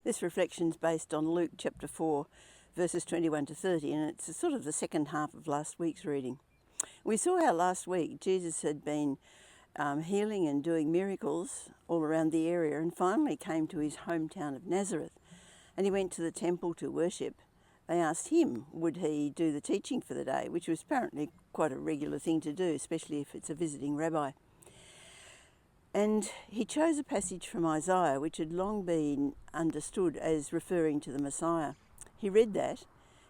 This reflection is based on Luke chapter 4, verses 21 to 30, and it's sort of the second half of last week's reading. We saw how last week Jesus had been healing and doing miracles all around the area, and finally came to his hometown of Nazareth, and he went to the temple to worship. They asked him, would he do the teaching for the day, which was apparently quite a regular thing to do, especially if it's a visiting rabbi. And he chose a passage from Isaiah, which had long been understood as referring to the Messiah. He read that,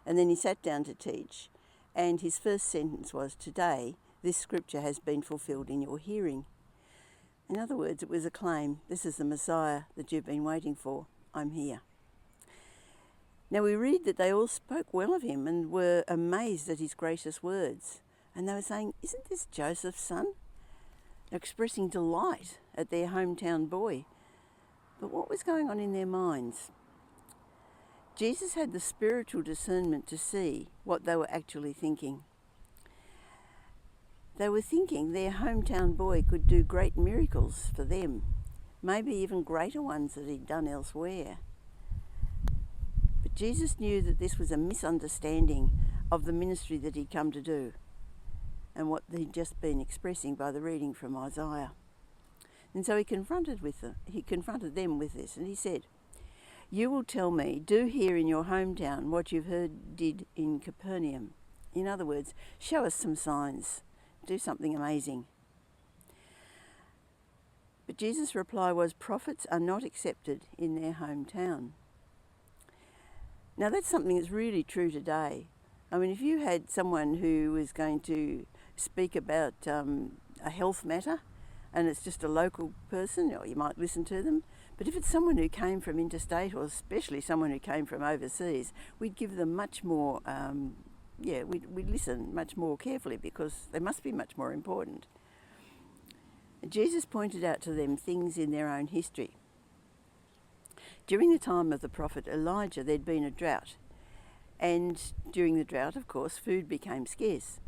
and then he sat down to teach, and his first sentence was, "Today, this scripture has been fulfilled in your hearing." In other words, it was a claim, this is the Messiah that you've been waiting for. I'm here. Now we read that they all spoke well of him and were amazed at his gracious words. And they were saying, isn't this Joseph's son? Expressing delight at their hometown boy. But what was going on in their minds? Jesus had the spiritual discernment to see what they were actually thinking. They were thinking their hometown boy could do great miracles for them, maybe even greater ones that he'd done elsewhere. But Jesus knew that this was a misunderstanding of the ministry that he'd come to do, and what they'd just been expressing by the reading from Isaiah. And so he confronted them with this, and he said, "You will tell me, do here in your hometown what you've heard did in Capernaum." In other words, show us some signs, do something amazing. But Jesus' reply was, prophets are not accepted in their hometown. Now that's something that's really true today. I mean, if you had someone who was going to speak about a health matter, and it's just a local person, or you might listen to them. But if it's someone who came from interstate, or especially someone who came from overseas, we'd give them much more, we'd listen much more carefully, because they must be much more important. Jesus pointed out to them things in their own history. During the time of the prophet Elijah, there'd been a drought. And during the drought, of course, food became scarce.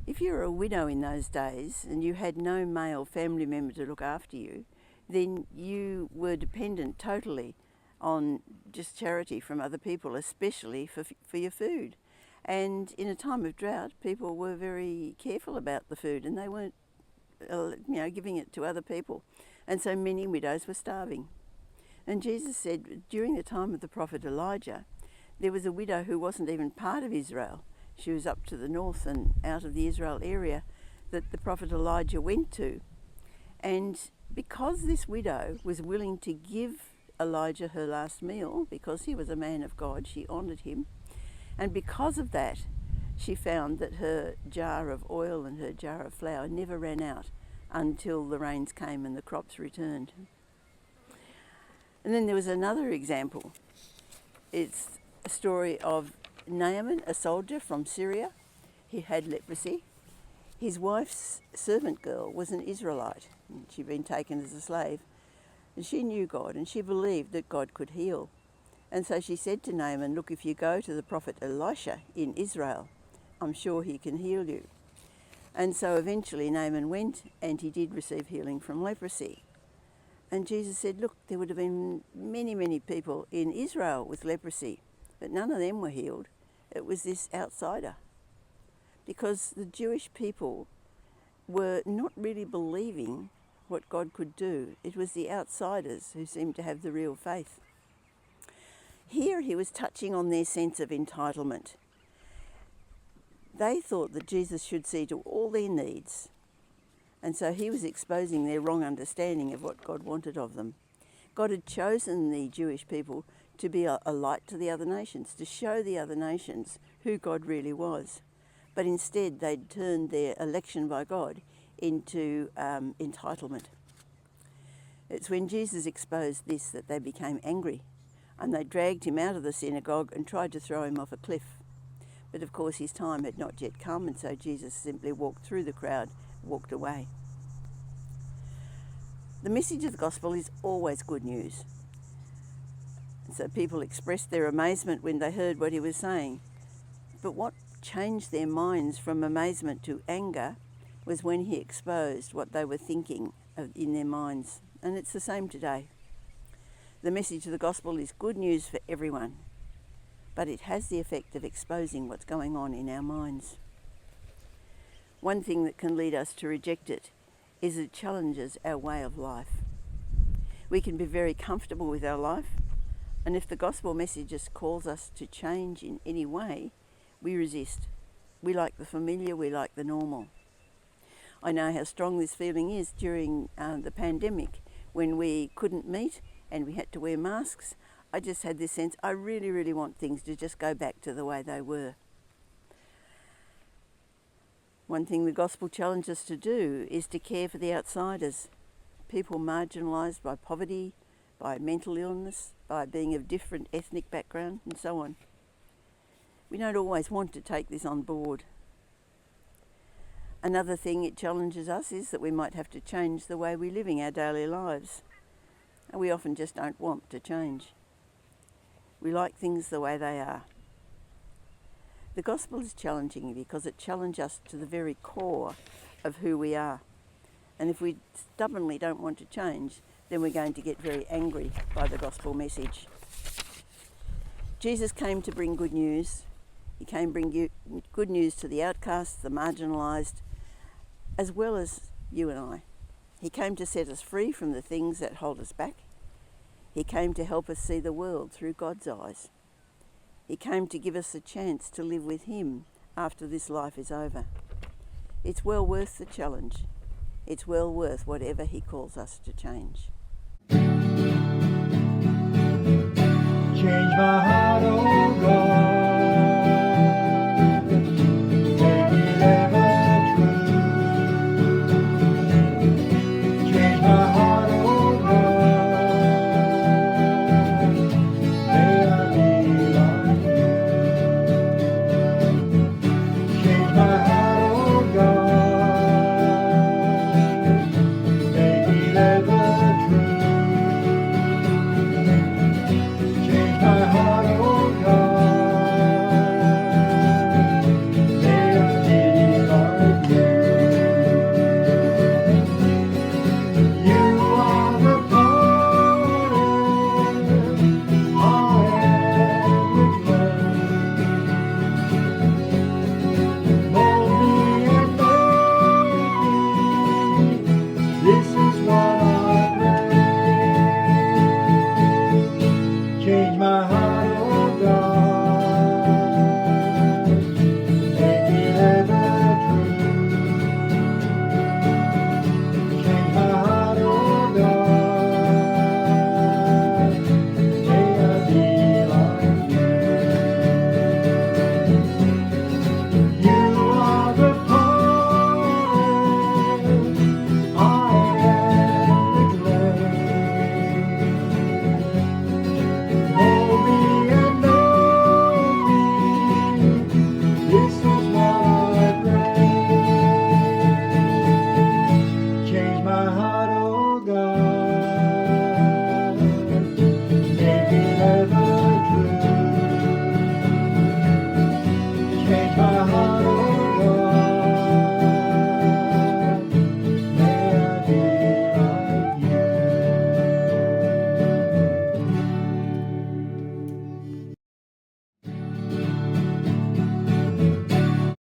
If you were a widow in those days and you had no male family member to look after you, then you were dependent totally on just charity from other people, especially for your food. And in a time of drought, people were very careful about the food, and they weren't giving it to other people. And so many widows were starving. And Jesus said, during the time of the prophet Elijah, there was a widow who wasn't even part of Israel. She was up to the north and out of the Israel area that the prophet Elijah went to. And because this widow was willing to give Elijah her last meal, because he was a man of God, she honoured him. And because of that, she found that her jar of oil and her jar of flour never ran out until the rains came and the crops returned. And then there was another example. It's a story of Naaman, a soldier from Syria. He had leprosy. His wife's servant girl was an Israelite. She'd been taken as a slave. And she knew God, and she believed that God could heal. And so she said to Naaman, look, if you go to the prophet Elisha in Israel, I'm sure he can heal you. And so eventually Naaman went, and he did receive healing from leprosy. And Jesus said, look, there would have been many, many people in Israel with leprosy, but none of them were healed. It was this outsider. Because the Jewish people were not really believing what God could do. It was the outsiders who seemed to have the real faith. Here he was touching on their sense of entitlement. They thought that Jesus should see to all their needs. And so he was exposing their wrong understanding of what God wanted of them. God had chosen the Jewish people to be a light to the other nations, to show the other nations who God really was. But instead they'd turned their election by God into entitlement. It's when Jesus exposed this that they became angry, and they dragged him out of the synagogue and tried to throw him off a cliff. But of course his time had not yet come, and so Jesus simply walked through the crowd, walked away. The message of the gospel is always good news. So people expressed their amazement when they heard what he was saying. But what changed their minds from amazement to anger was when he exposed what they were thinking in their minds. And it's the same today. The message of the gospel is good news for everyone, but it has the effect of exposing what's going on in our minds. One thing that can lead us to reject it is it challenges our way of life. We can be very comfortable with our life, and if the gospel message just calls us to change in any way, we resist. We like the familiar, we like the normal. I know how strong this feeling is during the pandemic when we couldn't meet and we had to wear masks. I just had this sense, I really, really want things to just go back to the way they were. One thing the gospel challenges us to do is to care for the outsiders, people marginalised by poverty, by mental illness, by being of different ethnic background and so on. We don't always want to take this on board. Another thing it challenges us is that we might have to change the way we're living our daily lives. And we often just don't want to change. We like things the way they are. The gospel is challenging because it challenges us to the very core of who we are. And if we stubbornly don't want to change, then we're going to get very angry by the gospel message. Jesus came to bring good news. He came to bring good news to the outcasts, the marginalised, as well as you and I. He came to set us free from the things that hold us back. He came to help us see the world through God's eyes. He came to give us a chance to live with Him after this life is over. It's well worth the challenge. It's well worth whatever He calls us to change. Change my heart.